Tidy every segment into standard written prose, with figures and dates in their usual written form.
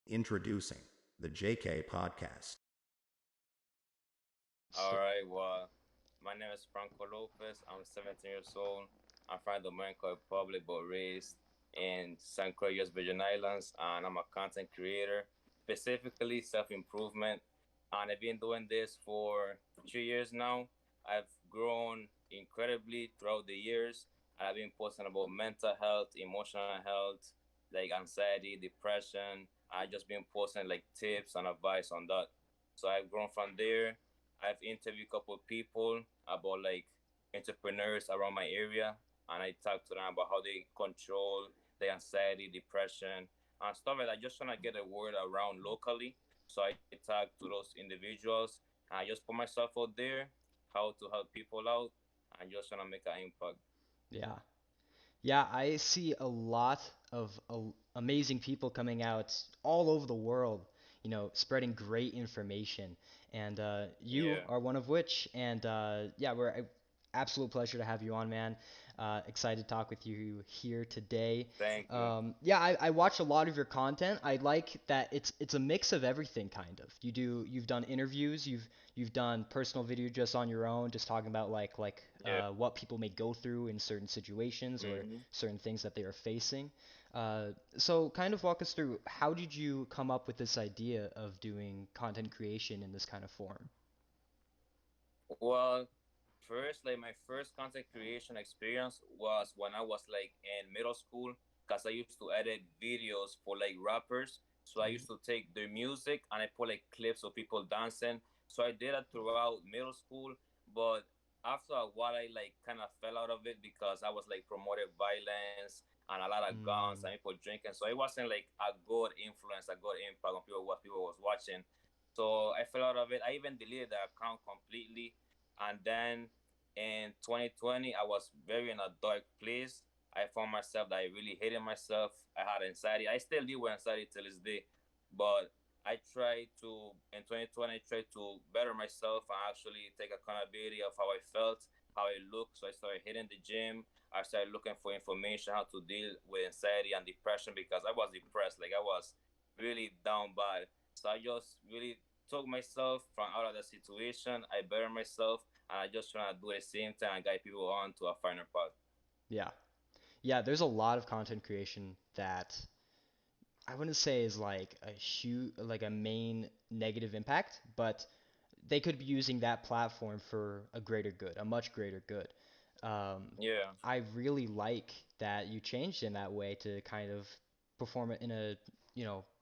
Introducing the JK Podcast. All So, right, well, my name is Franco Lopez. I'm 17 years old. I'm from the Dominican Republic, but raised in St. Croix, U.S. Virgin Islands, and I'm a content creator, specifically self-improvement. And I've been doing this for 3 years now. I've grown incredibly throughout the years. I've been posting about mental health, emotional health, like anxiety, depression. I've just been posting like tips and advice on that. So I've grown from there. I've interviewed a couple of people about like entrepreneurs around my area, and I talk to them about how they control the anxiety, depression, and stuff like that. Just trying to get a word around locally. So I talk to those individuals. And I just put myself out there, how to help people out, and just trying to make an impact. yeah. Yeah, I see a lot of amazing people coming out all over the world, spreading great information. And you Yeah, are one of which. And yeah, we're absolute pleasure to have you on, man. Excited to talk with you here today. thank you. Yeah, I watch a lot of your content. I like that it's a mix of everything, kind of. You've done interviews, you've done personal video just on your own, just talking about Yeah. what people may go through in certain situations or hmm certain things that they are facing. So kind of walk us through, how did you come up with this idea of doing content creation in this kind of form? Well, first, like my first content creation experience was when I was like in middle school, because I used to edit videos for like rappers. So I Mm, used to take their music and I put like clips of people dancing. So I did that throughout middle school, but after a while, I like kind of fell out of it because I was like promoted violence and a lot of guns mm, and people drinking. So it wasn't like a good influence, a good impact on people what people was watching. So I fell out of it. I even deleted the account completely, and then in 2020, I was very in a dark place. I found myself that I really hated myself. I had anxiety. I still deal with anxiety till this day. But I tried to, in 2020, I tried to better myself and actually take accountability of how I felt, how I looked. So I started hitting the gym. I started looking for information how to deal with anxiety and depression because I was depressed. Like I was really down bad. So I just really took myself from out of the situation. I better myself, and I just trying to do the same thing and guide people on to a finer path. yeah. Yeah, there's a lot of content creation that I wouldn't say is like a huge, like a main negative impact, but they could be using that platform for a greater good, a much greater good. Um, Yeah. I really like that you changed in that way to kind of perform it in a,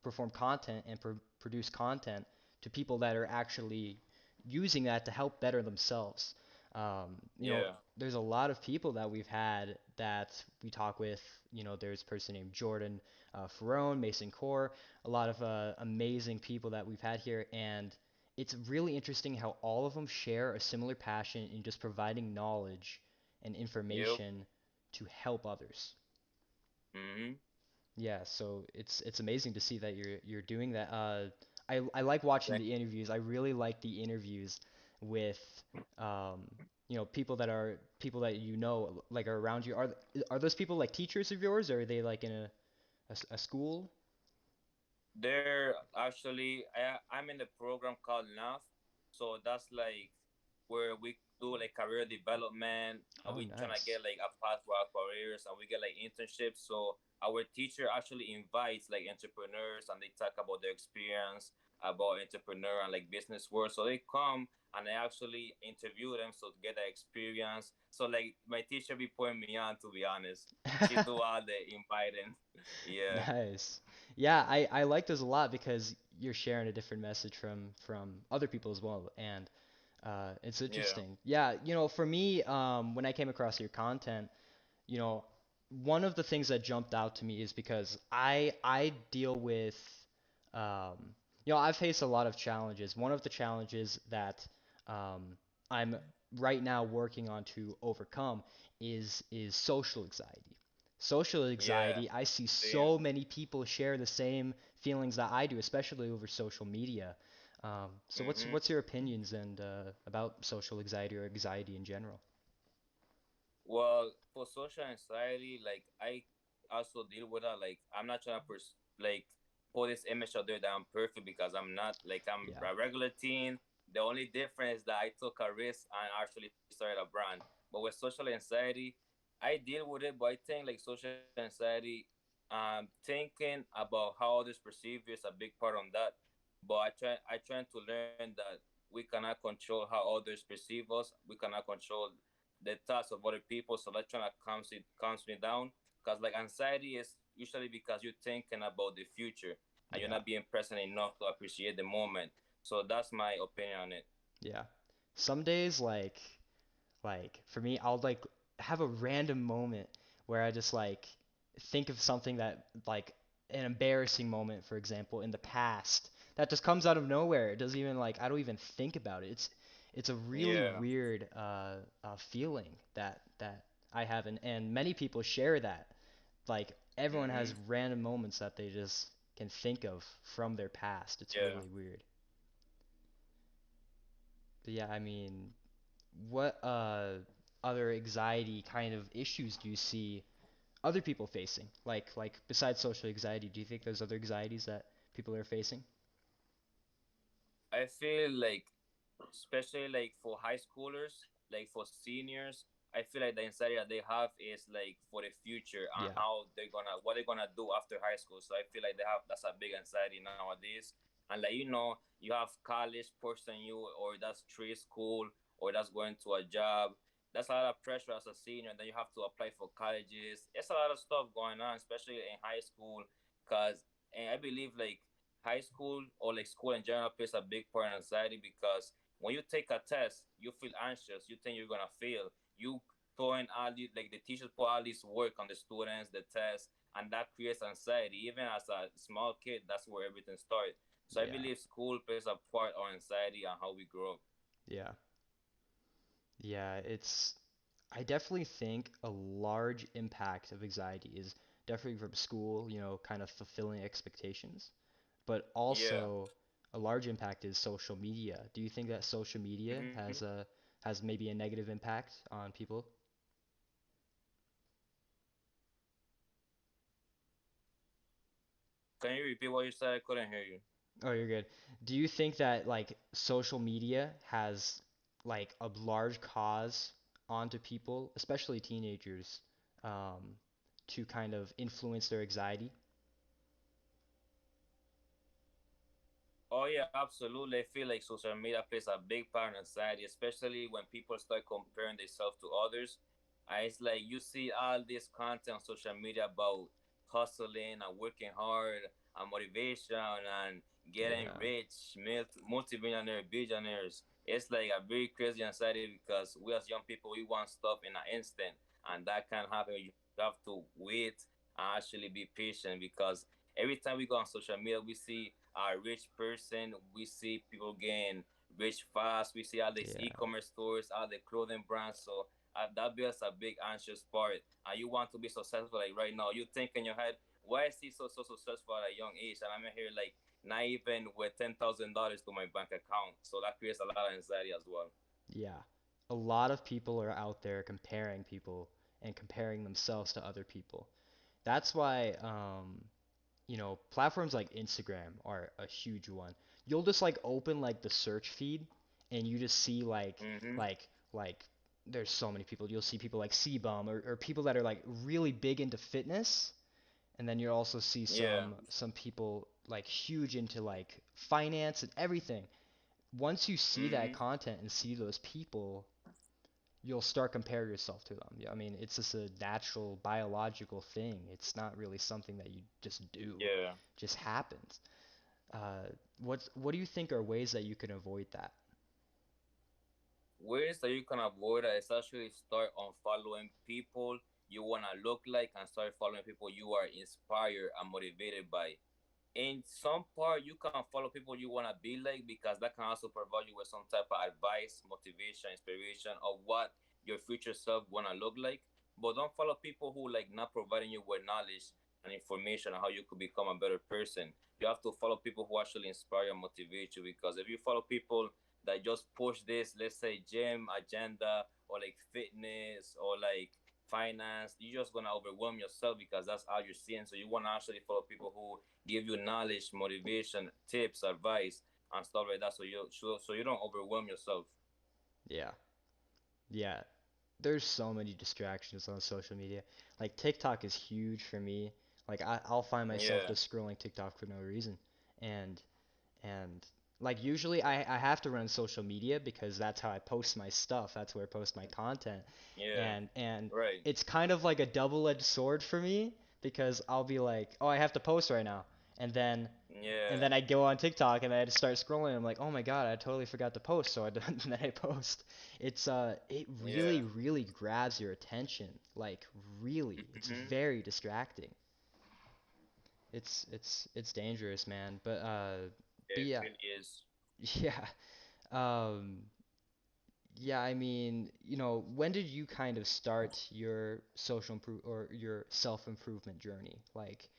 perform content and produce content to people that are actually using that to help better themselves. Yeah. There's a lot of people that we've had that we talk with. There's a person named Jordan Ferrone, Mason Core, a lot of amazing people that we've had here, and it's really interesting how all of them share a similar passion in just providing knowledge and Yep. information to help others. Mhm. Yeah, so it's amazing to see that you're doing that. I like watching Thank. the interviews. I really like the interviews with um, people that like are around you. Are those people like teachers of yours, or are they like in a school? They're actually I'm in the program called NAF, so that's like where we do like career development and Oh, we trying to nice. get like a path for our careers and we get like internships. So our teacher actually invites like entrepreneurs and they talk about their experience about entrepreneur and like business world. So they come and I actually interview them so to get the experience. So like my teacher be putting me on, to be honest. She do all the inviting. Yeah. Nice. Yeah, I like those a lot because you're sharing a different message from other people as well, and it's Yeah. interesting. Yeah, for me, when I came across your content, you know, one of the things that jumped out to me is because I deal with, um, I've faced a lot of challenges. One of the challenges that um, I'm right now working on to overcome is social anxiety. Social Yeah. anxiety, I see Same. so many people share the same feelings that I do, especially over social media. So hmm what's your opinions and about social anxiety or anxiety in general? Well, for social anxiety, like I also deal with that. Like I'm not trying to like put this image out there that I'm perfect because I'm not. Like I'm Yeah. a regular teen. The only difference is that I took a risk and actually started a brand. But with social anxiety, I deal with it. But I think like social anxiety, thinking about how others perceive you is a big part on that. But I trying to learn that we cannot control how others perceive us. We cannot control the thoughts of other people. So that trying to calms me down. Because like anxiety is usually because you're thinking about the future and you're Yeah. not being present enough to appreciate the moment. So that's my opinion on it. Yeah. Some days like for me I'll like have a random moment where I just like think of something that like an embarrassing moment, for example, in the past that just comes out of nowhere. It doesn't even like I don't even think about it. It's a really Yeah. weird feeling that I have, and many people share that. Like everyone has Mhm. random moments that they just can think of from their past. It's Yeah. really weird. But yeah, I mean, what other anxiety kind of issues do you see other people facing? Like besides social anxiety, do you think there's other anxieties that people are facing? I feel like, especially like for high schoolers, like for seniors, I feel like the anxiety that they have is like for the future and Yeah. how what they're gonna do after high school. So I feel like they have that's a big anxiety nowadays. And like you have college pushing you, or that's trade school, or that's going to a job. That's a lot of pressure as a senior. And then you have to apply for colleges. It's a lot of stuff going on, especially in high school, because and I believe like high school or like school in general plays a big part in anxiety because when you take a test, you feel anxious. You think you're gonna fail. You throwing all the like the teachers put all this work on the students, the test, and that creates anxiety. Even as a small kid, that's where everything started. So I Yeah. believe school plays a part on anxiety and how we grow up. Yeah. Yeah, it's I definitely think a large impact of anxiety is definitely from school, kind of fulfilling expectations, but Yeah. also a large impact is social media. Do you think that social media Hmm. has maybe a negative impact on people? Can you repeat what you said? I couldn't hear you. Oh, you're good. Do you think that like social media has like a large cause onto people, especially teenagers, um, to kind of influence their anxiety? Oh yeah, absolutely. I feel like social media plays a big part in anxiety, especially when people start comparing themselves to others. It's like you see all this content on social media about hustling and working hard and motivation and getting Yeah. rich, multi-millionaire, billionaires. It's like a very crazy anxiety because we as young people we want stuff in an instant, and that can't happen. You have to wait and actually be patient because every time we go on social media, we see a rich person. We see people getting rich fast. We see all these Yeah. e-commerce stores, all the clothing brands. So that builds a big anxious part. And you want to be successful like right now. You think in your head, why is he so successful at a young age? And I'm in here like not even with $10,000 to my bank account. So that creates a lot of anxiety as well. Yeah. A lot of people are out there comparing people and comparing themselves to other people. That's why platforms like Instagram are a huge one. You'll just like open like the search feed and you just see Mm-hmm. like there's so many people. You'll see people like C-Bum or people that are like really big into fitness, and then you'll also see Yeah. some people like huge into like finance and everything. Once you see that Mm-hmm. content and see those people, you'll start comparing yourself to them. Yeah, I mean, it's just a natural biological thing. It's not really something that you just do. Yeah. It just happens. What do you think are ways that you can avoid that? Ways that you can avoid it is actually start on following people you wanna look like and start following people you are inspired and motivated by. In some part you can follow people you want to be like because that can also provide you with some type of advice, motivation, inspiration of what your future self want to look like. But don't follow people who like not providing you with knowledge and information on how you could become a better person. You have to follow people who actually inspire and motivate you, because if you follow people that just push this, let's say gym agenda or like fitness or like finance, you're just gonna overwhelm yourself because that's all you're seeing. So you wanna actually follow people who give you knowledge, motivation, tips, advice, and stuff like that. So you don't overwhelm yourself. Yeah. Yeah. There's so many distractions on social media. Like TikTok is huge for me. Like I'll find myself Yeah, just scrolling TikTok for no reason. And and like usually I have to run social media because that's how I post my stuff. That's where I post my content. yeah, And right, it's kind of like a double-edged sword for me because I'll be like, "Oh, I have to post right now." And then and yeah, then I go on TikTok and I just start scrolling. I'm like, "Oh my God, I totally forgot to post." So then I post. It really yeah. really grabs your attention. Like really. It's Hmm. very distracting. It's dangerous, man. But It yeah. really is. Yeah. Um, yeah, I mean, when did you kind of start your social improve or your self-improvement journey? Like,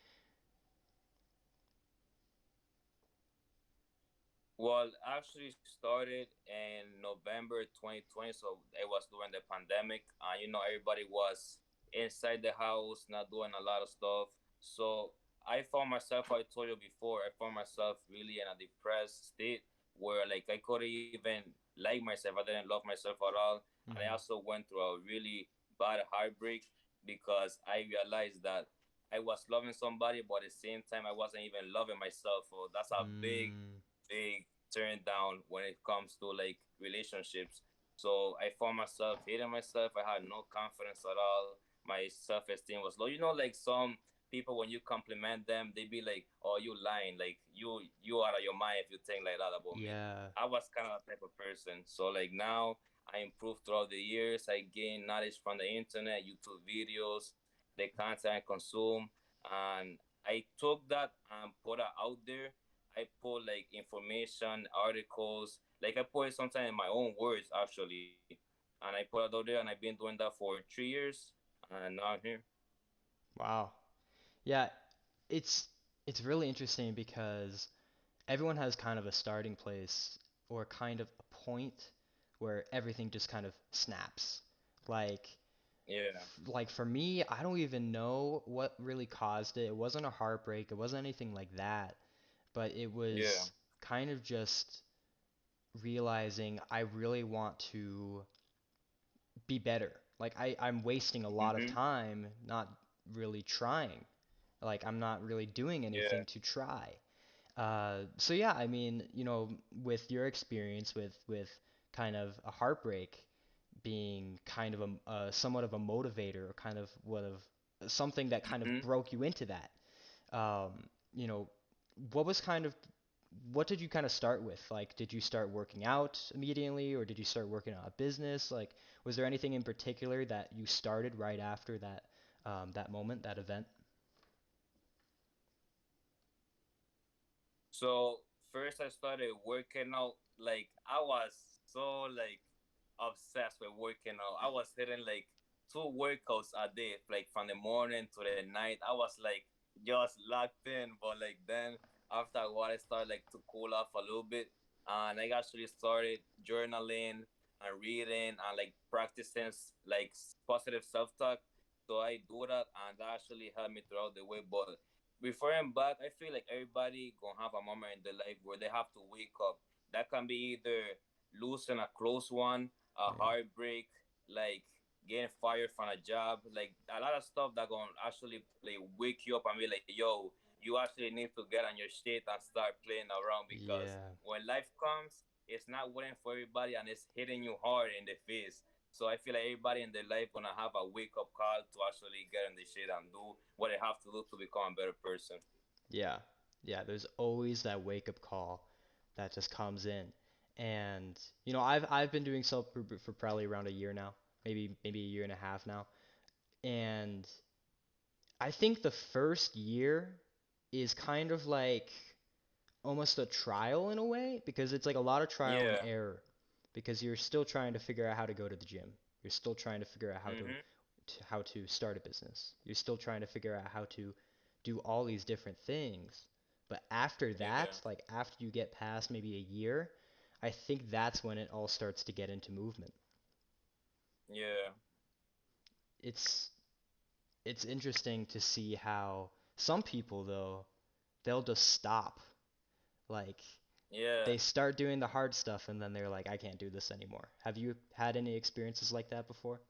Well, actually started in November 2020, so it was during the pandemic. Everybody was inside the house, not doing a lot of stuff. So I found myself, I told you before, I found myself really in a depressed state where like I couldn't even like myself. I didn't love myself at all. And I hmm also went through a really bad heartbreak because I realized that I was loving somebody, but at the same time I wasn't even loving myself. So that's a mm, big turn down when it comes to like relationships. So I found myself hating myself. I had no confidence at all. My self esteem was low. Like some people when you compliment them, they be like, "Oh, you lying? Like you out of your mind if you think like that about me." yeah. I was kind of that type of person. So like now I improved throughout the years. I gained knowledge from the internet, YouTube videos, the content I consume, and I took that and put it out there. I put like information, articles, like I put it sometimes in my own words actually, and I put it out there, and I've been doing that for 3 years, and now I'm here. Wow. Yeah, it's it's really interesting because everyone has kind of a starting place or kind of a point where everything just kind of snaps. Like Yeah, like for me, I don't even know what really caused it. It wasn't a heartbreak, it wasn't anything like that, but it yeah, was kind of just realizing I really want to be better. Like I'm wasting a lot of mhm, time not really trying. Like I'm not really doing yeah, anything to try. So yeah, I mean, with your experience with kind of a heartbreak being kind of somewhat of a motivator or kind of what of something that kind of mhm. broke you into that. Um, you know, what was kind of what did you kind of start with? Like, did you start working out immediately, or did you start working on a business? Like, was there anything in particular that you started right after that moment, that event? So first I started working out. Like I was so like obsessed with working out. I was hitting like 2 workouts a day, like from the morning to the night. I was like just locked in. But like then after a while, I started like to cool off a little bit, and I actually started journaling and reading and like practicing like positive self talk. So I do that, and that actually helped me throughout the way. But referring back, I feel like everybody gonna have a moment in their life where they have to wake up. That can be either losing a close one, a Yeah. heartbreak, like getting fired from a job, like a lot of stuff that gonna actually like wake you up and be like, yo, you actually need to get on your shit and start playing around because Yeah. when life comes, it's not waiting for everybody and it's hitting you hard in the face. So I feel like everybody in their life gonna have a wake up call to actually get in the shit and do what they have to do to become a better person. Yeah. Yeah, there's always that wake up call that just comes in. And I've been doing self improvement for probably around a year now, maybe a year and a half now. And I think the first year is kind of like almost a trial in a way because it's like a lot of trial and Yeah. error because you're still trying to figure out how to go to the gym. You're still trying to figure out Mhm. how to start a business. You're still trying to figure out how to do all these different things. But after Yeah. that, like after you get past maybe a year, I think that's when it all starts to get into movement. Yeah. it's it's interesting to see how some people though they'll just stop. Like Yeah. they start doing the hard stuff and then they're like, I can't do this anymore. Have you had any experiences like that before?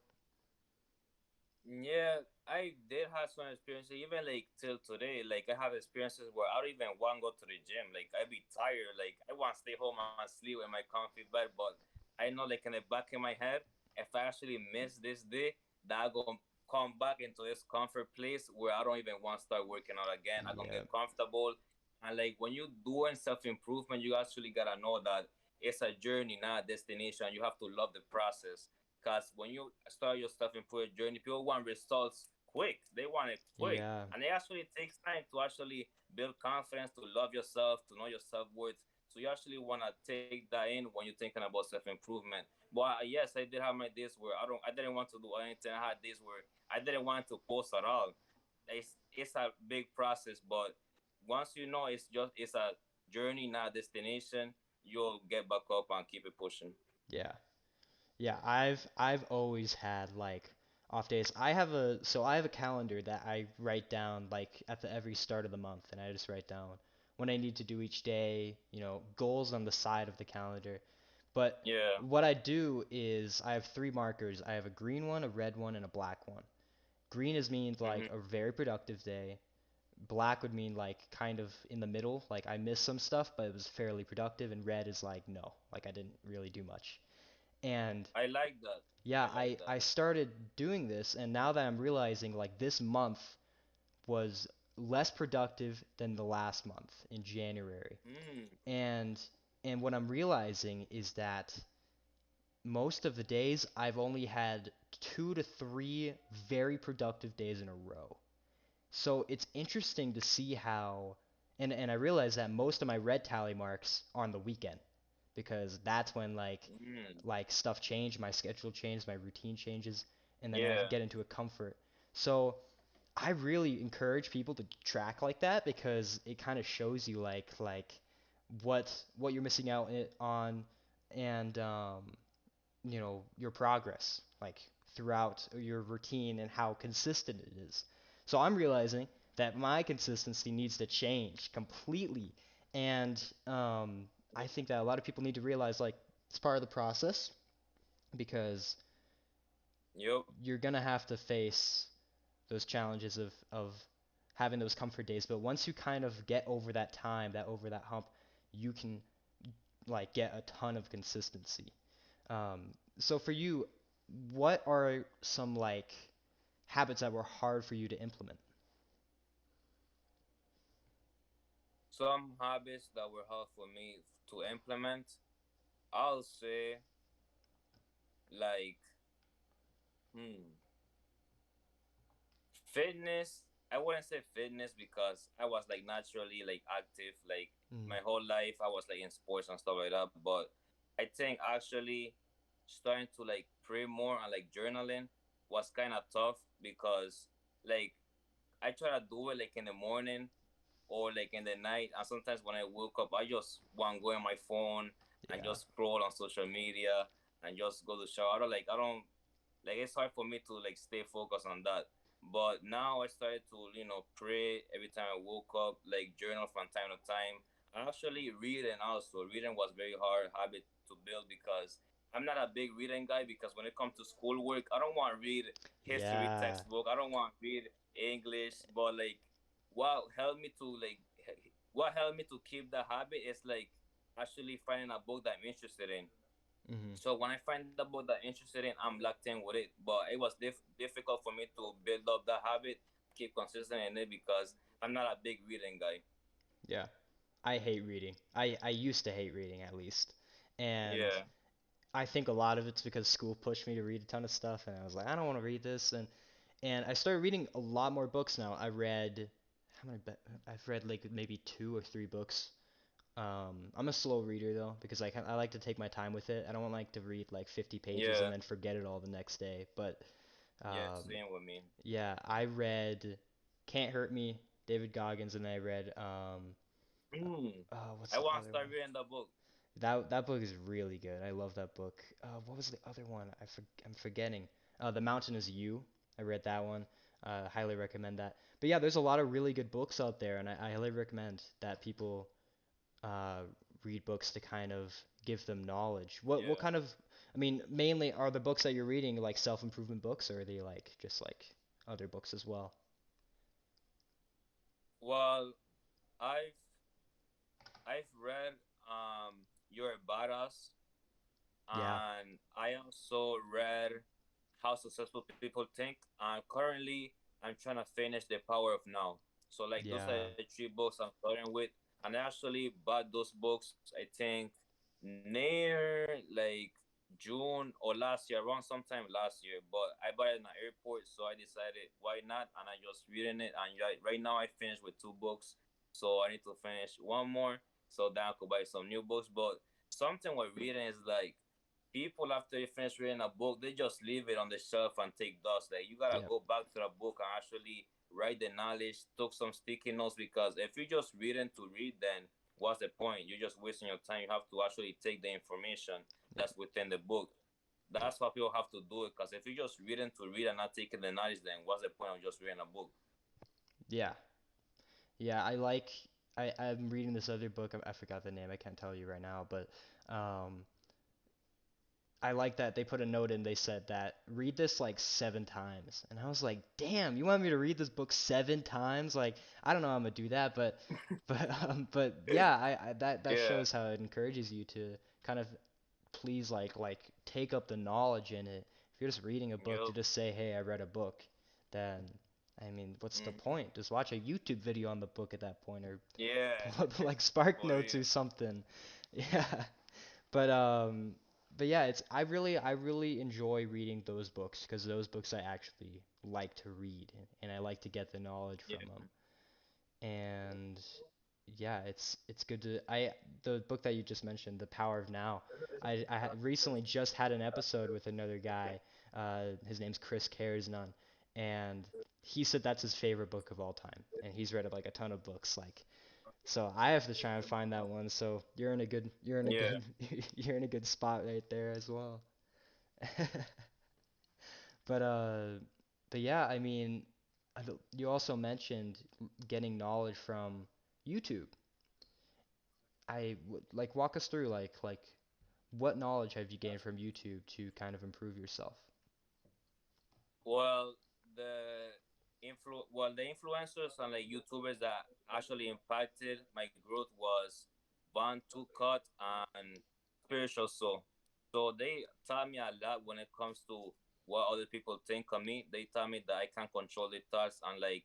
Yeah, I did have some experiences, even like till today. Like I have experiences where I don't even want to go to the gym. Like I be tired. Like I want to stay home and sleep in my comfy bed. But I know, like in the back of my head, if I actually miss this day, that I gonna come back into this comfort place where I don't even want to start working out again. I gonna Yeah. get comfortable. And like when you doing self improvement, you actually gotta know that it's a journey, not a destination. You have to love the process. Because when you start your stuff improvement journey, people want results quick. They want it quick. Yeah. And it actually takes time to actually build confidence, to love yourself, to know your self worth. So you actually want to take that in when you're thinking about self improvement. But yes, I did have my days where I didn't want to do anything. I had days where I didn't want to post at all. It's a big process, but once you know it's a journey, not a destination, you'll get back up and keep it pushing. Yeah. Yeah, I've always had like off days. I have a calendar that I write down like at the every start of the month, and I just write down what I need to do each day, goals on the side of the calendar. But Yeah. what I do is I have three markers. I have a green one, a red one, and a black one. Green is means like Hmm. a very productive day. Black would mean like kind of in the middle, like I missed some stuff, but it was fairly productive, and red is like no, like I didn't really do much. And I like that. yeah, I like I that. started doing this, and now that I'm realizing like this month was less productive than the last month in January. Mm. And and what I'm realizing is that most of the days I've only had 2 to 3 very productive days in a row. So it's interesting to see how and I realize that most of my red tally marks are on the weekend because that's when Mm. like stuff changed, my schedule changed, my routine changes, and then I Yeah. get into a comfort. So I really encourage people to track like that because it kind of shows you like what you're missing out on and your progress like throughout your routine and how consistent it is. So I'm realizing that my consistency needs to change completely, and I think that a lot of people need to realize like it's part of the process because Yup. you're gonna have to face those challenges of having those comfort days. But once you kind of get over that time, over that hump, you can like get a ton of consistency. So for you, what are some like habits that were hard for you to implement? Some habits that were hard for me to implement, I'll say, like, hmm, fitness. I wouldn't say fitness because I was like naturally like active, like Mm, my whole life. I was like in sports and stuff like that. But I think actually starting to like pray more and like journaling was kind of tough because like I try to do it like in the morning or like in the night. And sometimes when I woke up, I just want to go on my phone and yeah, just scroll on social media and just go to shower. I don't like it's hard for me to like stay focused on that. But now I started to pray every time I woke up, like journal from time to time. And actually reading also. Reading was very hard habit to build because I'm not a big reading guy because when it comes to schoolwork, I don't want to read history yeah, textbook. I don't want to read English, but like what helped me to like what helped me to keep the habit is like actually finding a book that I'm interested in. hmm So when I find the book that I'm interested in, I'm locked in with it. But it was difficult for me to build up that habit, keep consistent in it because I'm not a big reading guy. yeah. I hate reading. I used to hate reading at least, and Yeah, I think a lot of it's because school pushed me to read a ton of stuff, and I was like, I don't want to read this, and I started reading a lot more books now. How many? I've read like maybe 2 or 3 books. I'm a slow reader though because I like to take my time with it. I don't like to read like 50 pages and yeah, then forget it all the next day. But yeah. um, Same with me. yeah, I read Can't Hurt Me, David Goggins, and I read Mm. what's I the want to other start one? reading the book. That book is really good. I love that book. What was the other one? I'm forgetting. The Mountain is You. I read that one. Highly recommend that. But yeah, there's a lot of really good books out there, and I highly recommend that people uh, read books to kind of give them knowledge. What Yeah. kind of, I mean, mainly are the books that you're reading like self-improvement books, or are they like just like other books as well? Well, I've I've read You're a Badass, Yeah, and I also read How Successful People Think. And currently, I'm trying to finish The Power of Now. So like those yeah, are the three books I'm starting with, and I actually bought those books. I think near like June or last year, around sometime last year. But I bought it in the airport, so I decided why not, and I just reading it. And right now I finished with two books, so I need to finish one more so that I could buy some new books. But something with reading is like people after they finish reading a book, they just leave it on the shelf and take dust. Like you gotta yeah, go back to the book and actually write the knowledge, took some sticky notes because if you just reading to read, then what's the point? You're just wasting your time. You have to actually take the information yeah, that's within the book. That's what people have to do it because if you just reading to read and not taking the knowledge, then what's the point of just reading a book? yeah, yeah. I like. I'm reading this other book. I forgot the name. I can't tell you right now, but um, I like that they put a note in. They said that read this like 7 times, and I was like, damn, you want me to read this book 7 times? Like, I don't know how I'm gonna do that, but yeah, that Yeah. shows how it encourages you to kind of please like take up the knowledge in it. If you're just reading a book to Yep. just say, hey, I read a book, then I mean, what's the Hmm. point? Just watch a YouTube video on the book at that point, or Yeah. pull up like Spark For Notes or real. something. Yeah. But um, but yeah, it's I really enjoy reading those books because those books I actually like to read and I like to get the knowledge Yeah. from them. And yeah, it's good to I the book that you just mentioned, The Power of Now. Recently just had an episode with another guy. His name's Chris Cares None, and he said that's his favorite book of all time, and he's read like a ton of books like so I have to try and find that one. So you're in a Yeah. good you're in a good spot right there as well. But but yeah, I mean, you also mentioned getting knowledge from YouTube. Like walk us through like what knowledge have you gained from YouTube to kind of improve yourself? Well, the influencers and like YouTubers that actually impacted my growth was Van Cut and Spiritual Soul. So they taught me a lot when it comes to what other people think of me. They taught me that I can control the thoughts and like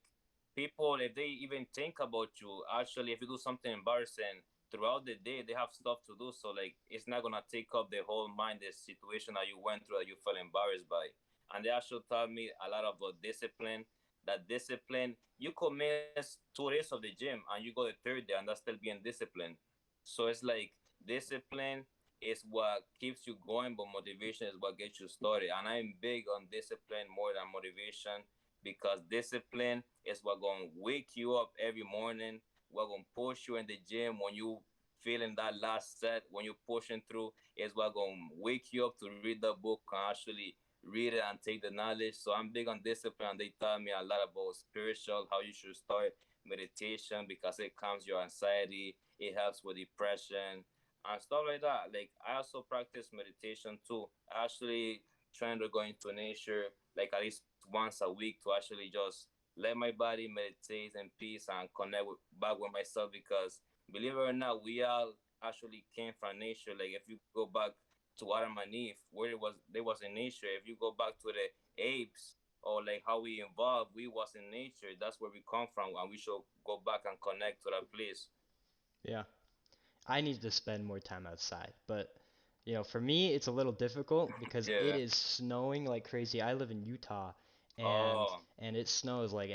people, if they even think about you, actually, if you do something embarrassing throughout the day, they have stuff to do. So like, it's not gonna take up the whole mind the situation that you went through that you felt embarrassed by. And they actually taught me a lot about discipline. That discipline, you could miss 2 days of the gym and you go the third day and that's still being disciplined. So it's like discipline is what keeps you going, but motivation is what gets you started. And I'm big on discipline more than motivation because discipline is what gonna wake you up every morning. What gonna push you in the gym when you feeling that last set, when you're pushing through, is what gonna wake you up to read the book and actually read it and take the knowledge. So I'm big on discipline. And they taught me a lot about spiritual, how you should start meditation because it calms your anxiety, it helps with depression and stuff like that. Like I also practice meditation too. I actually trying to go into nature like at least once a week to actually just let my body meditate in peace and connect back with myself because believe it or not, we all actually came from nature. Like if you go back to Adam and Eve, where it was they was in nature. If you go back to the apes or like how we evolved, we was in nature. That's where we come from, and we should go back and connect to that place. Yeah. I need to spend more time outside, but for me, it's a little difficult because it Yeah. is snowing like crazy. I live in Utah, and Oh. and it snows like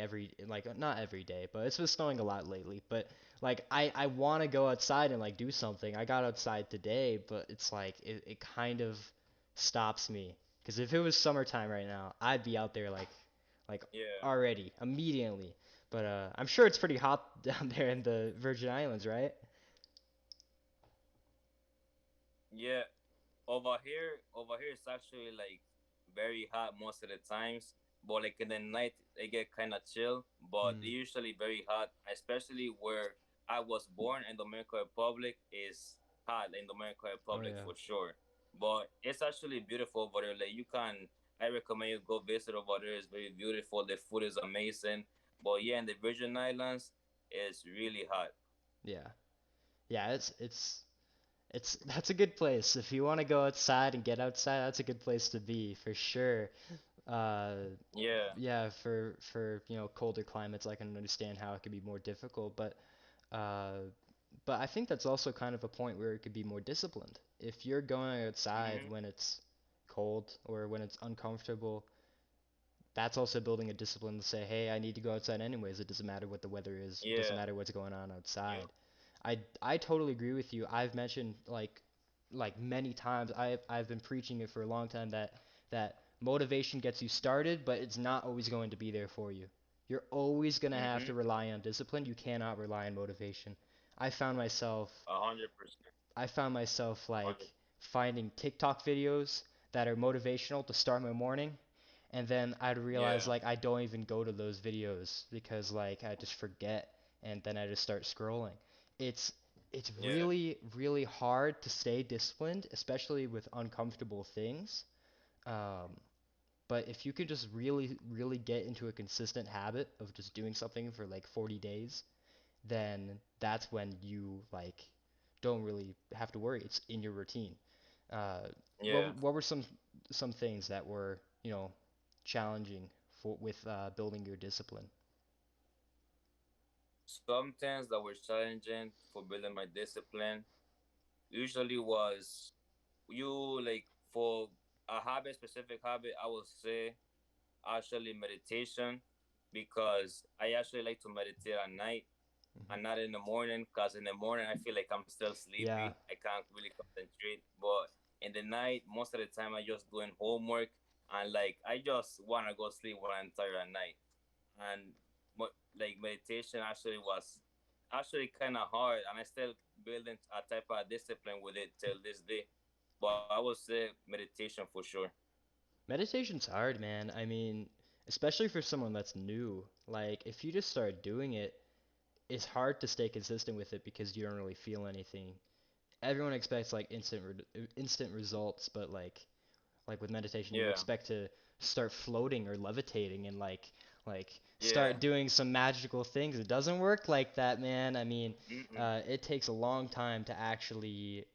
not every day, but it's been snowing a lot lately. But like I want to go outside and like do something. I got outside today, but it's like it kind of stops me because if it was summertime right now, I'd be out there like Yeah. already immediately. But I'm sure it's pretty hot down there in the Virgin Islands, right? Yeah. Over here it's actually like very hot most of the times. but like in the night it get kind of chill, but Mm. usually very hot, especially where I was born in Dominican Republic is hot in Dominican Oh Republic yeah. for sure. But it's actually beautiful over there. Like you can, I recommend you go visit over there. It's very beautiful. The food is amazing. But yeah, in the Virgin Islands, it's really hot. Yeah. Yeah, it's that's a good place. If you want to go outside and get outside, that's a good place to be for sure. Uh, Yeah, yeah, for colder climates, I can understand how it could be more difficult, uh, but I think that's also kind of a point where it could be more disciplined. If you're going outside hmm when it's cold or when it's uncomfortable, that's also building a discipline to say, hey, I need to go outside anyways. It doesn't matter what the weather is. It doesn't yeah, matter what's going on outside. yep, I totally agree with you. I've mentioned like many times. I've been preaching it for a long time that motivation gets you started, but it's not always going to be there for you. You're always gonna have to hmm rely on discipline. You cannot rely on motivation. I found myself 100%, I found myself like 100. finding TikTok videos that are motivational to start my morning, and then I'd realize Yeah, like I don't even go to those videos because like I just forget, and then I just start scrolling. It's it's yeah, really hard to stay disciplined, especially with uncomfortable things. Um, but if you could just really get into a consistent habit of just doing something for like 40 days, then that's when you like don't really have to worry. It's in your routine. Uh, yeah. what were some things that were challenging for with building your discipline? Some things that were challenging for building my discipline usually was you like for a habit, specific habit, I would say actually meditation because I actually like to meditate at night Hmm. and not in the morning because in the morning I feel like I'm still Yeah, sleepy. I can't really concentrate. But in the night, most of the time I just doing homework and like I just want to go sleep when I'm tired at night. And like meditation actually was actually kind of hard, and I still building a type of discipline with it till this day. But I would say meditation for sure. meditation's hard, man. I mean, especially for someone that's new. Like, if you just start doing it, it's hard to stay consistent with it because you don't really feel anything. Everyone expects like instant results, but like with meditation you Yeah, expect to start floating or levitating and like yeah. start doing some magical things. It doesn't work like that, man. I mean, Mm-mm. it takes a long time to actually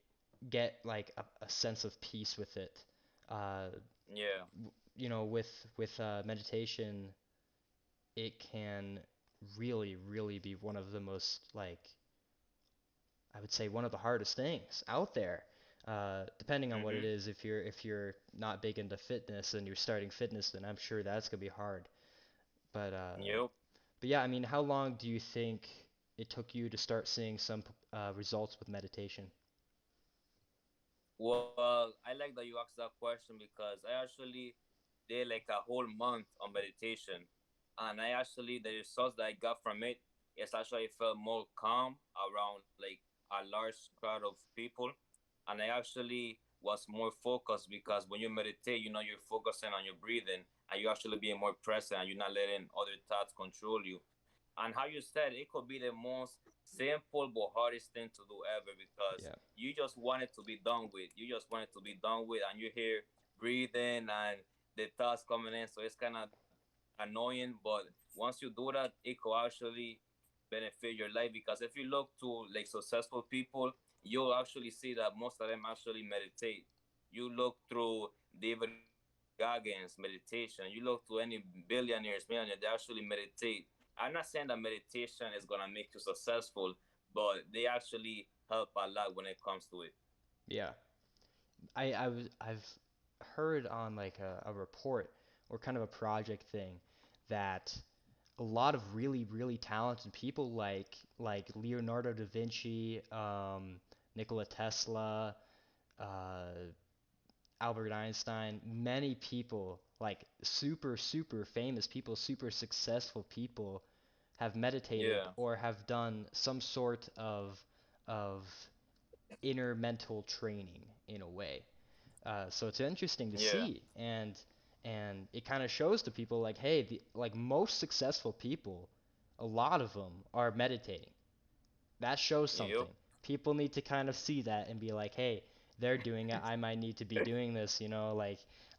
get like a sense of peace with it. uh, Yeah, with meditation, it can really be one of the most like, I would say, one of the hardest things out there. Depending on what it mm-hmm. is, if you're not big into fitness and you're starting fitness, then I'm sure that's gonna be hard. But uh, Yep. but yeah, I mean, how long do you think it took you to start seeing some results with meditation? Well, I like that you asked that question because I actually did like a whole month on meditation, and I actually the results that I got from it is actually I felt more calm around like a large crowd of people, and I actually was more focused because when you meditate, you're focusing on your breathing and you actually being more present and you're not letting other thoughts control you. And how you said, it could be the most simple but hardest thing to do ever because Yeah. you just want it to be done with. You just want it to be done with, and you hear breathing and the thoughts coming in. So it's kind of annoying, but once you do that, it could actually benefit your life because if you look to like successful people, you'll actually see that most of them actually meditate. You look through David Goggins meditation. You look to any billionaires, millionaires, they actually meditate. I'm not saying that meditation is gonna make you successful, but they actually help a lot when it comes to it. Yeah. I've heard on like a report or kind of a project thing that a lot of really talented people like Leonardo da Vinci, Nikola Tesla, uh, Albert Einstein, many people like super famous people, super successful people have meditated Yeah. or have done some sort of inner mental training in a way. So it's interesting to Yeah. see, and And it kind of shows to people like, hey, like most successful people, a lot of them are meditating. That shows Yep. something. People need to kind of see that and be like, hey, they're doing it. I might need to be doing this,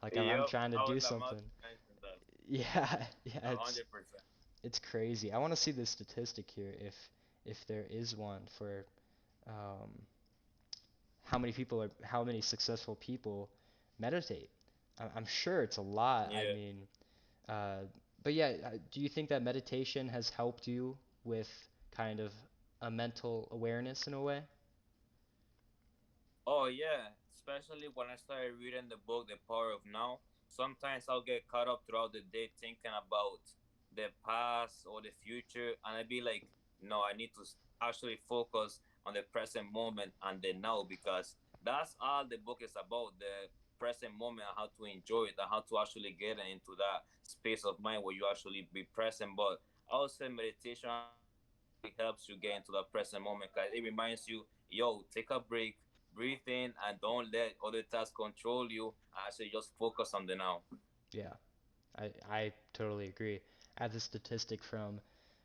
like I'm Yep. trying to I do was about something. to mention that. Yeah, yeah, A it's hundred percent. it's crazy. I want to see the statistic here if there is one for um, how many successful people meditate. I'm sure it's a lot. I Yeah. mean, uh, but yeah, do you think that meditation has helped you with kind of a mental awareness in a way? Oh yeah, especially when I started reading the book The Power of Now. Sometimes I'll get caught up throughout the day thinking about the past or the future, and I'd be like, no, I need to actually focus on the present moment and the now, because that's all the book is about, the present moment and how to enjoy it and how to actually get into that space of mind where you actually be present. But I would say meditation helps you get into the present moment because it reminds you, yo, take a break, breathe in, and don't let other tasks control you. Actually, just focus on the now. Yeah, I totally agree. I have this statistic from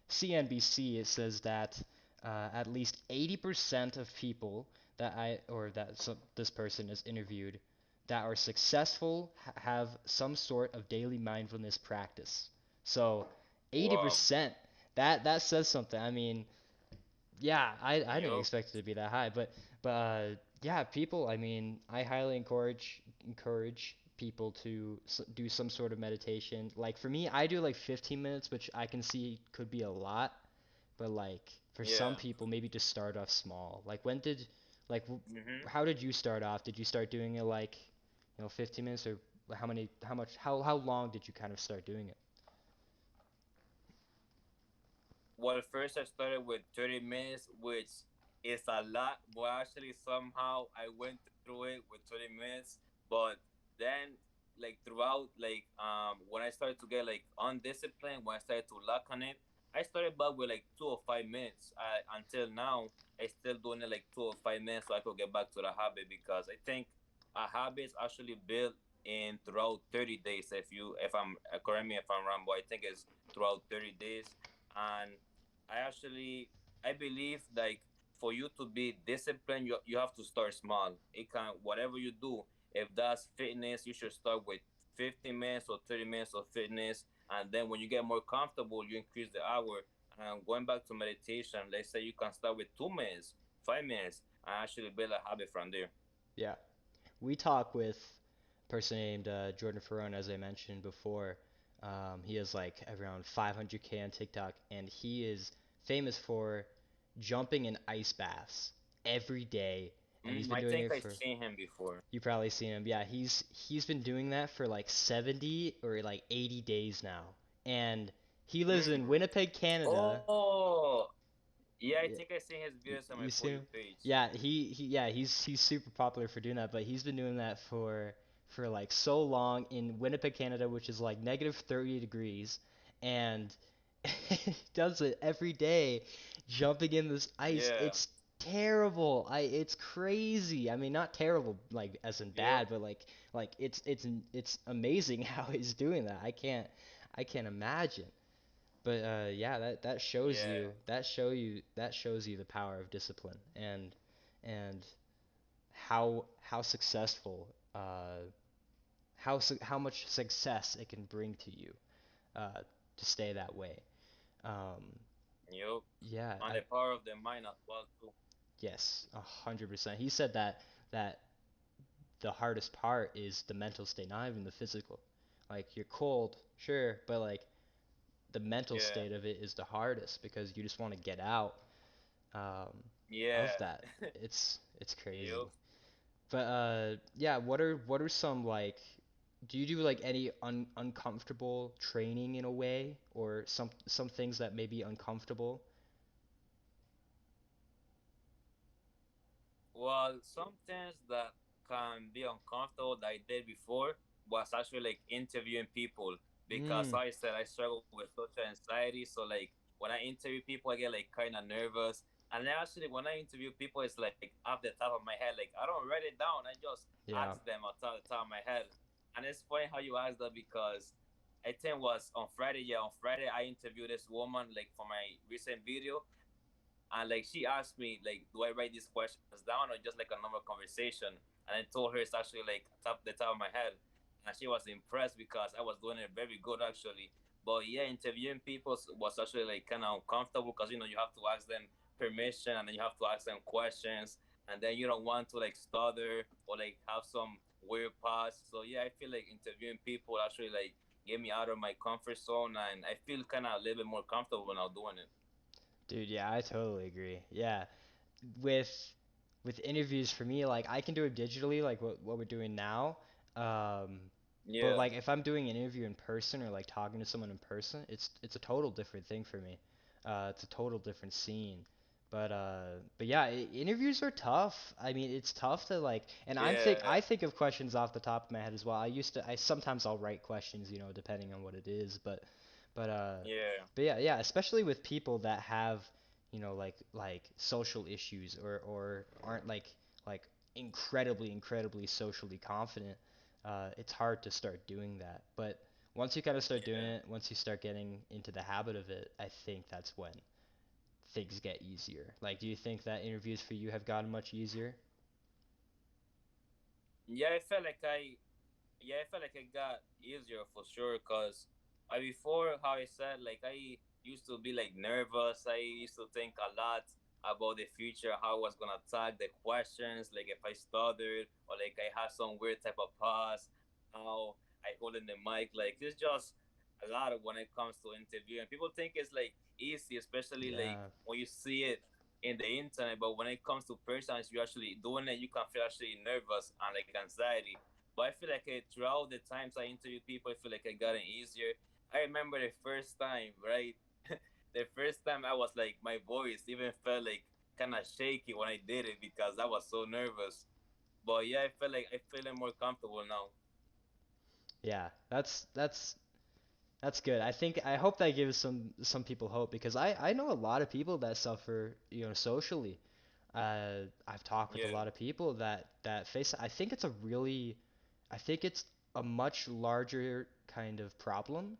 CNBC. It says that at least 80% of people this person is interviewed that are successful have some sort of daily mindfulness practice. So Wow. 80%, that says something. I mean, yeah, I didn't Yup. expect it to be that high, but yeah, people. I mean, I highly encourage people to do some sort of meditation. Like for me, I do like 15 minutes, which I can see could be a lot, but like for some Yeah. people, maybe just start off small. Like when did like Mm-hmm. how did you start off? Did you start doing it like 15 minutes or how long did you kind of start doing it? Well, first I started with 30 minutes, which is a lot, but actually somehow I went through it with 30 minutes. But then, like throughout, when I started to get like undisciplined, when I started to lack on it, I started back with like 2 or 5 minutes. Until now, I still doing it like 2 or 5 minutes so I could get back to the habit, because I think a habit is actually built in throughout 30 days. If I'm correct me if I'm wrong, but I think it's throughout 30 days. And I believe like for you to be disciplined, you have to start small. It can whatever you do. If that's fitness, you should start with 15 minutes or 30 minutes of fitness, and then when you get more comfortable, you increase the hour. And going back to meditation, let's say you can start with 2 minutes, 5 minutes, and actually build a habit from there. Yeah. We talk with a person named Jordan Ferron, as I mentioned before. He has like around 500K on TikTok, and he is famous for jumping in ice baths every day, and he's been I doing think it I've for. seen him before. You probably seen him. Yeah, he's been doing that for like 70 or like 80 days now, and he lives Mm. in Winnipeg, Canada. Oh, yeah, I Yeah, think I seen his videos on my you For see You him? page. Yeah, he's super popular for doing that, but he's been doing that for like so long in Winnipeg, Canada, which is like negative 30 degrees, and he does it every day, jumping in this ice. Yeah. It's terrible. It's crazy. I mean, not terrible like as in Yep. bad, but like it's amazing how he's doing that. I can't imagine. But yeah, that shows Yeah. you that shows you the power of discipline and how successful how much success it can bring to you to stay that way. Um, Yep. yeah, And the power of the mind as well too. yes, 100%. He said that the hardest part is the mental state, not even the physical. Like you're cold, sure, but like the mental Yeah. state of it is the hardest because you just want to get out um, of Yeah. that. It's crazy. Yep. But yeah, what are some like do you do like any uncomfortable training in a way or some things that may be uncomfortable? Well, some things that can be uncomfortable that I did before was actually like interviewing people, because Mm, like I said I struggle with social anxiety. So like when I interview people, I get like kind of nervous. And then actually when I interview people, it's like off the top of my head. Like I don't write it down. I just yeah. ask them off the top of my head. And it's funny how you asked that because I think it was on Friday. Yeah, on Friday I interviewed this woman like for my recent video, and like she asked me like, do I write these questions down or just like a normal conversation? And I told her it's actually like top of my head, and she was impressed because I was doing it very good actually. But yeah, interviewing people was actually like kind of uncomfortable because you have to ask them permission and then you have to ask them questions, and then you don't want to like stutter or like have some weird pause. So yeah, I feel like interviewing people actually like get me out of my comfort zone, and I feel kind of a little bit more comfortable now doing it. Dude, yeah, I totally agree. Yeah, with interviews for me, like I can do it digitally, like what we're doing now. Um, but Yeah, like if I'm doing an interview in person or like talking to someone in person, it's a total different thing for me. It's a total different scene. But yeah, interviews are tough. I mean, it's tough to like, and I yeah, think of questions off the top of my head as well. I sometimes I'll write questions, depending on what it is, but uh, yeah, but yeah, yeah, especially with people that have, like social issues or aren't like incredibly socially confident. It's hard to start doing that. But once you kind of start doing yeah. it, once you start getting into the habit of it, I think that's when things get easier. Like, do you think that interviews for you have gotten much easier? Yeah, I felt like I felt like it got easier for sure. Cause I before how I said like I used to be like nervous. I used to think a lot about the future, how I was gonna tag the questions, like if I stuttered or like I had some weird type of pause, how I hold in the mic. Like it's just a lot of when it comes to interviewing. People think it's like easy, especially like Yeah. when you see it in the internet, but when it comes to persons you actually doing it, you can feel actually nervous and like anxiety. But I feel like throughout the times I interviewed people, I feel like I got it easier. I remember the first time, right? The first time I was like, my voice even felt like kind of shaky when I did it because I was so nervous. But yeah, I feel like I feeling more comfortable now. Yeah, that's good. I hope that gives some people hope because I know a lot of people that suffer, socially. I've talked with a Yeah, lot of people that face. I think it's a much larger kind of problem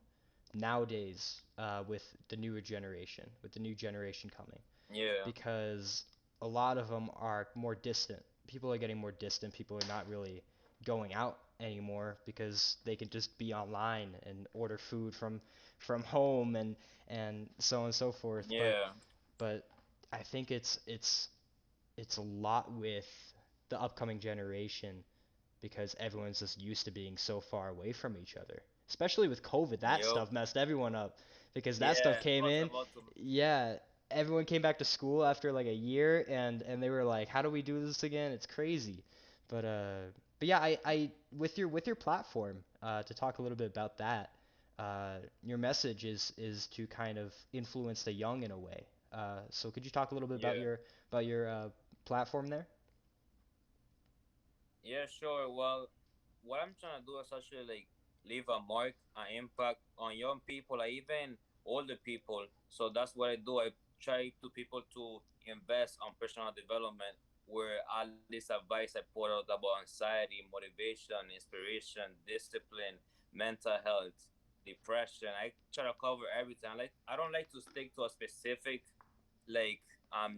nowadays, with the newer generation, with the new generation coming, yeah, because a lot of them are more distant. People are getting more distant. People are not really going out anymore because they can just be online and order food from home and so on and so forth. yeah, But I think it's a lot with the upcoming generation because everyone's just used to being so far away from each other. Especially with COVID, that yup, stuff messed everyone up because that stuff yeah. I came was in. about to. Yeah, everyone came back to school after like a year and they were like, "How do we do this again?" It's crazy. But uh but yeah, I with your platform, to talk a little bit about that. Your message is to kind of influence the young in a way. So could you talk a little bit Yeah. about your platform there? Yeah, sure. Well, what I'm trying to do is actually like leave a mark, an impact on young people, or even older people. So that's what I do. I try to people to invest on personal development, where at least advice I put out about anxiety, motivation, inspiration, discipline, mental health, depression. I try to cover everything. I don't like to stick to a specific like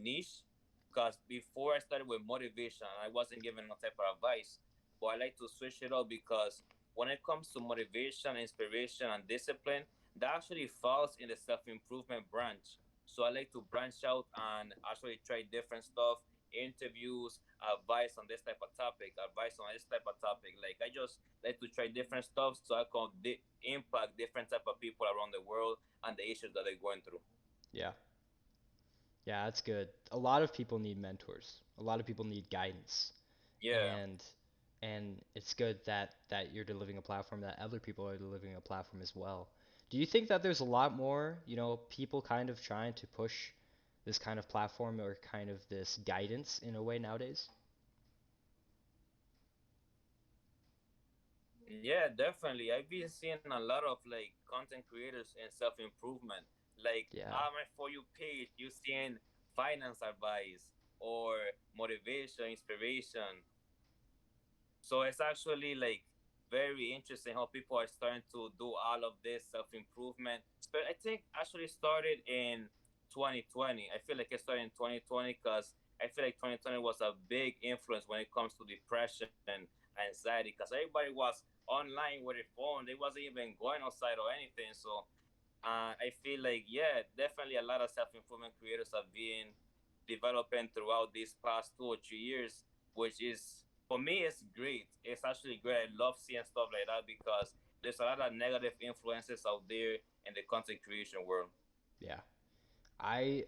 niche because before I started with motivation, I wasn't given no type of advice. But I like to switch it up because when it comes to motivation, inspiration, and discipline, that actually falls in the self improvement branch. So I like to branch out and actually try different stuff, interviews, advice on this type of topic, advice on this type of topic. Like I just like to try different stuff so I can impact different type of people around the world and the issues that they're going through. Yeah. Yeah, that's good. A lot of people need mentors. A lot of people need guidance. Yeah. And it's good that you're delivering a platform that other people are delivering a platform as well. Do you think that there's a lot more, people kind of trying to push this kind of platform or kind of this guidance in a way nowadays? Yeah, definitely. I've been seeing a lot of like content creators in self improvement. Like Yeah. on my For You page, you seeing finance advice or motivation, inspiration. So it's actually like very interesting how people are starting to do all of this self improvement. But I think actually started in 2020. I feel like it started in 2020 because I feel like 2020 was a big influence when it comes to depression and anxiety because everybody was online with their phone. They wasn't even going outside or anything. So I feel like, yeah, definitely a lot of self improvement creators have been developing throughout these past 2 or 3 years, which is, for me, it's great. It's actually great. I love seeing stuff like that because there's a lot of negative influences out there in the content creation world. Yeah. I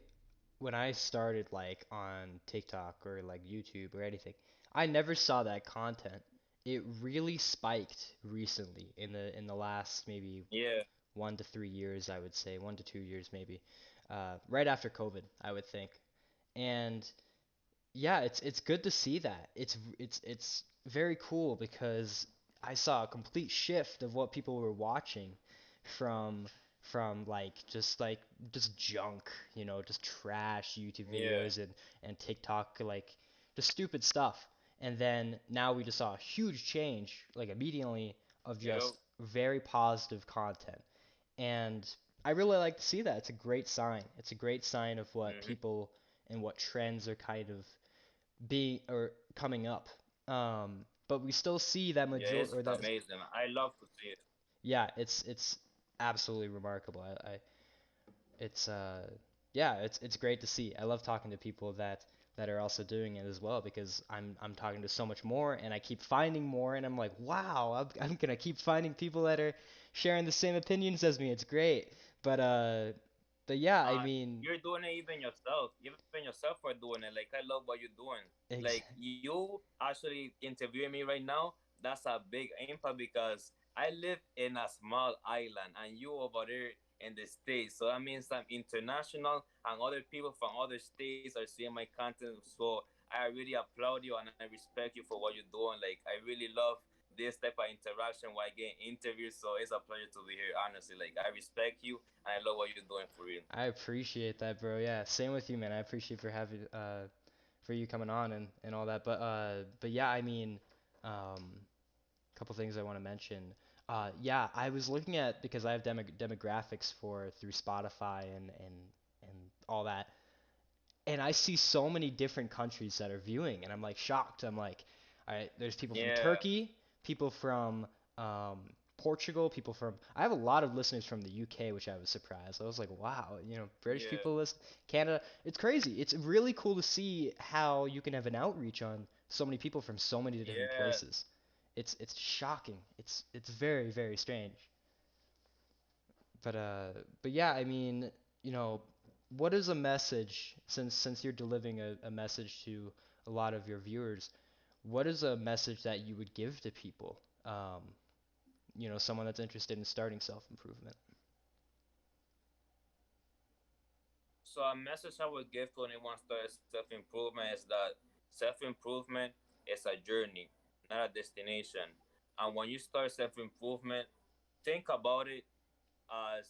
when I started like on TikTok or like YouTube or anything, I never saw that content. It really spiked recently in the last maybe Yeah, 1 to 3 years, I would say 1 to 2 years maybe, right after COVID, I would think. And yeah, it's good to see that. It's very cool because I saw a complete shift of what people were watching from like just junk, just trash YouTube yeah, videos and TikTok like just stupid stuff. And then now we just saw a huge change like immediately of yep, just very positive content. And I really like to see that. It's a great sign. It's a great sign of what hmm, people and what trends are kind of being or coming up. But we still see that yeah. major It's or that amazing. I love to see it. yeah, it's absolutely remarkable. It's yeah, it's great to see. I love talking to people that are also doing it as well because I'm talking to so much more and I keep finding more and I'm like, wow, I'm gonna keep finding people that are sharing the same opinions as me. It's great. But uh but yeah, I mean, You're doing it even yourself. Even yourself are doing it. Like, I love what you're doing. ex Like, you actually interviewing me right now, that's a big impact because I live in a small island and you over there in the States. So that means I'm international and other people from other states are seeing my content. So I really applaud you and I respect you for what you're doing. Like, I really love this type of interaction while getting interviews. So it's a pleasure to be here, honestly. Like, I respect you and I love what you're doing for real. I appreciate that, bro. Yeah, same with you, man. I appreciate for you coming on and all that. But yeah, I mean, couple things I want to mention. Yeah, I was looking at because I have demographics for through Spotify and all that, and I see so many different countries that are viewing, and I'm like shocked. I'm like, all right, there's people from Yeah, Turkey, people from um, Portugal, people from. I have a lot of listeners from the UK, which I was surprised. I was like, wow, British yeah, people listen, Canada. It's crazy. It's really cool to see how you can have an outreach on so many people from so many different yeah. places. It's shocking. It's very very strange. But uh, but yeah, I mean, you know, what is a message since you're delivering a message to a lot of your viewers, what is a message that you would give to people? Someone that's interested in starting self-improvement. So a message I would give to anyone starting self improvement is that self improvement is a journey, not a destination. And when you start self improvement, think about it as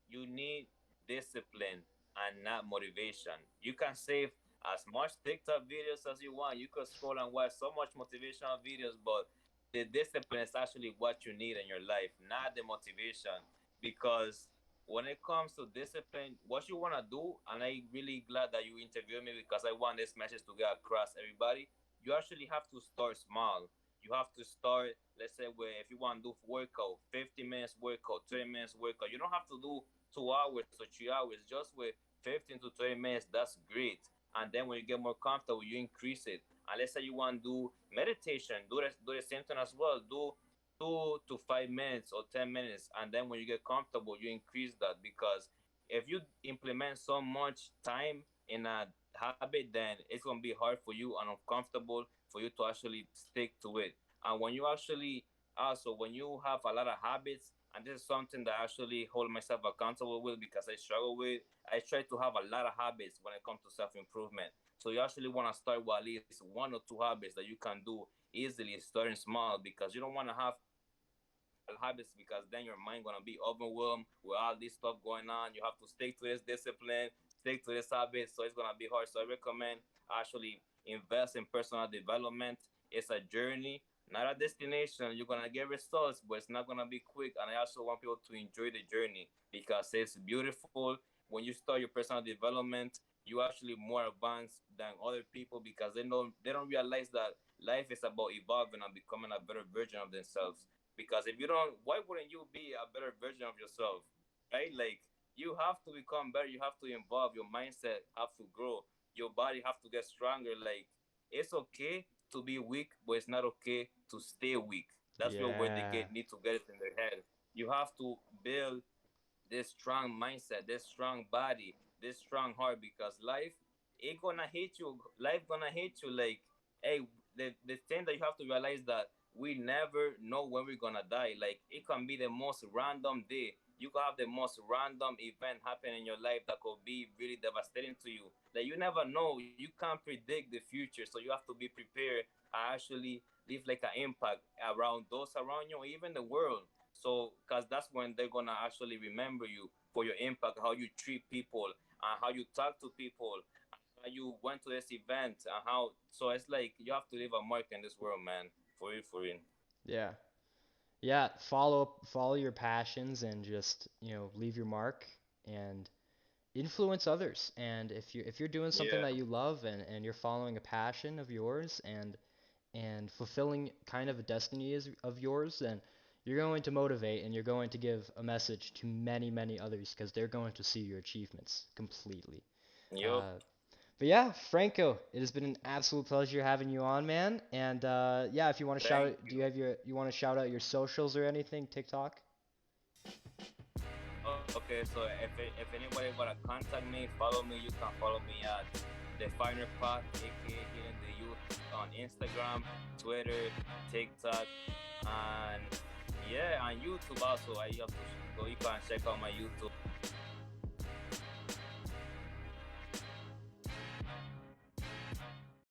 you need discipline and not motivation. You can save as much TikTok videos as you want. You could scroll and watch so much motivational videos, but the discipline is actually what you need in your life, not the motivation. Because when it comes to discipline, what you want to do, and I'm really glad that you interviewed me because I want this message to get across everybody. You actually have to start small. You have to start, let's say, where if you want to do workout, 50 minutes workout, 30 minutes workout, you don't have to do 2 hours or 3 hours, just with 15 to 30 minutes, that's great. And then when you get more comfortable, you increase it. And let's say you want to do meditation, do the same thing as well. Do 2 to 5 minutes or 10 minutes. And then when you get comfortable, you increase that because if you implement so much time in a habit, then it's going to be hard for you and uncomfortable for you to actually stick to it. And when you actually also, when you have a lot of habits, and this is something that I actually hold myself accountable with because I struggle with. I try to have a lot of habits when it comes to self improvement. So you actually want to start with at least 1 or 2 habits that you can do easily, starting small, because you don't want to have habits because then your mind gonna be overwhelmed with all this stuff going on. You have to stick to this discipline, stick to this habit, so it's gonna be hard. So I recommend actually invest in personal development. It's a journey, not a destination. You're gonna get results, but it's not gonna be quick. And I also want people to enjoy the journey because it's beautiful. When you start your personal development, you actually more advanced than other people because they don't realize that life is about evolving and becoming a better version of themselves. Because if you don't, why wouldn't you be a better version of yourself, right? Like you have to become better. You have to evolve. Your mindset have to grow. Your body have to get stronger. Like it's okay to be weak, but it's not okay to stay weak. That's where they Yeah. need to get it in their head. You have to build this strong mindset, this strong body, this strong heart because life it gonna hit you. Life gonna hit you. Like, hey, the thing that you have to realize that we never know when we're gonna die. Like it can be the most random day. You could have the most random event happen in your life that could be really devastating to you. Like you never know. You can't predict the future, so you have to be prepared and actually leave like an impact around those around you, or even the world. So, because that's when they're gonna actually remember you for your impact, how you treat people, and how you talk to people, how you went to this event, and how. So it's like you have to leave a mark in this world, man. For real, for real. Yeah. Yeah, follow your passions and just, leave your mark and influence others. And if you're doing something Yeah. that you love and you're following a passion of yours and fulfilling kind of a destiny of yours, then you're going to motivate and you're going to give a message to many, many others because they're going to see your achievements completely. Yup. Uh, but yeah, Franco, it has been an absolute pleasure having you on, man. And yeah, if you want to Thank do you you. have you want to shout out your socials or anything, TikTok? Okay, so if anybody wanna contact me, follow me. You can follow me at the Finer Pot, aka Healing the Youth, on Instagram, Twitter, TikTok, and yeah, on YouTube also. I have to go. You can check out my YouTube.